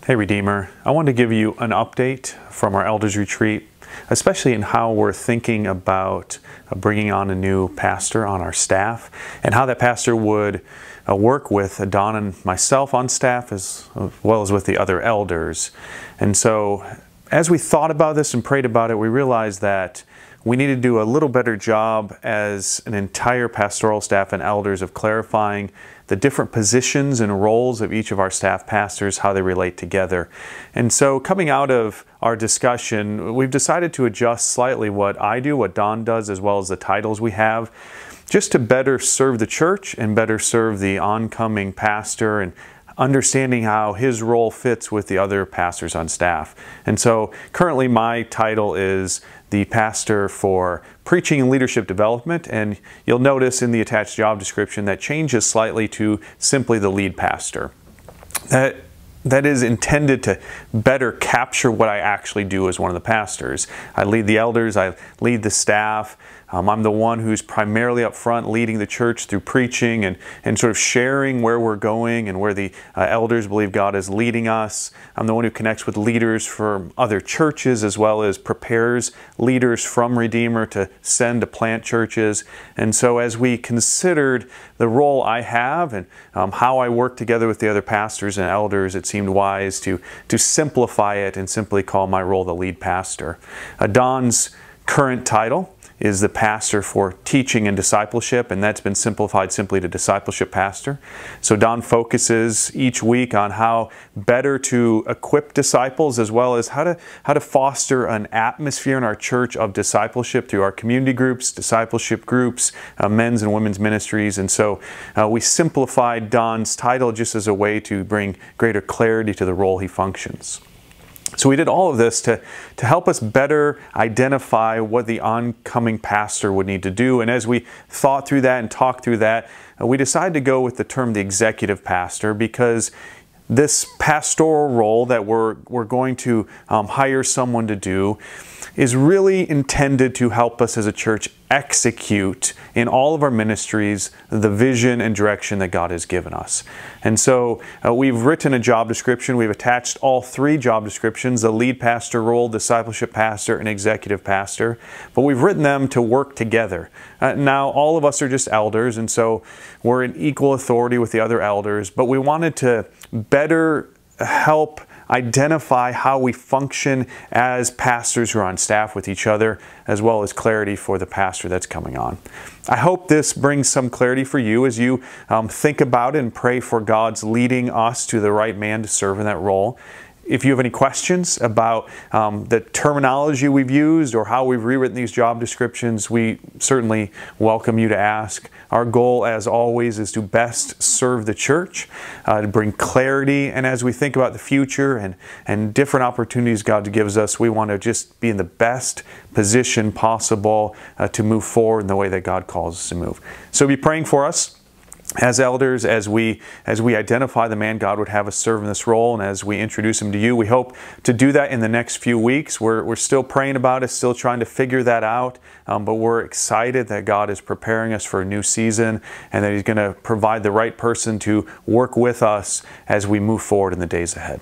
Hey Redeemer, I wanted to give you an update from our Elders Retreat, especially in how we're thinking about bringing on a new pastor on our staff and how that pastor would work with Don and myself on staff as well as with the other elders. And so as we thought about this and prayed about it, we realized that we need to do a little better job as an entire pastoral staff and elders of clarifying the different positions and roles of each of our staff pastors, how they relate together. And so coming out of our discussion, we've decided to adjust slightly what I do, what Don does, as well as the titles we have, just to better serve the church and better serve the oncoming pastor and understanding how his role fits with the other pastors on staff. And so currently my title is the pastor for preaching and leadership development, and you'll notice in the attached job description that changes slightly to simply the lead pastor. That is intended to better capture what I actually do as one of the pastors. I lead the elders, I lead the staff. I'm the one who's primarily up front leading the church through preaching and sort of sharing where we're going and where the elders believe God is leading us. I'm the one who connects with leaders from other churches as well as prepares leaders from Redeemer to send to plant churches. And so as we considered the role I have and how I work together with the other pastors and elders, it seemed wise to simplify it and simply call my role the lead pastor. Don's current title is the pastor for teaching and discipleship, and that's been simplified simply to discipleship pastor. So Don focuses each week on how better to equip disciples as well as how to foster an atmosphere in our church of discipleship through our community groups, discipleship groups, men's and women's ministries. And so we simplified Don's title just as a way to bring greater clarity to the role he functions. So we did all of this to help us better identify what the oncoming pastor would need to do. And as we thought through that and talked through that, we decided to go with the term the executive pastor, because this pastoral role that we're going to hire someone to do is really intended to help us as a church execute in all of our ministries the vision and direction that God has given us. And so we've written a job description. We've attached all three job descriptions: the lead pastor role, discipleship pastor, and executive pastor. But we've written them to work together. Now all of us are just elders, and so we're in equal authority with the other elders, but we wanted to better help identify how we function as pastors who are on staff with each other, as well as clarity for the pastor that's coming on. I hope this brings some clarity for you as you think about it and pray for God's leading us to the right man to serve in that role. If you have any questions about the terminology we've used or how we've rewritten these job descriptions, we certainly welcome you to ask. Our goal, as always, is to best serve the church, to bring clarity. And as we think about the future and different opportunities God gives us, we want to just be in the best position possible to move forward in the way that God calls us to move. So be praying for us as elders, as we identify the man God would have us serve in this role, and as we introduce him to you. We hope to do that in the next few weeks. We're still praying about it, still trying to figure that out, but we're excited that God is preparing us for a new season and that He's going to provide the right person to work with us as we move forward in the days ahead.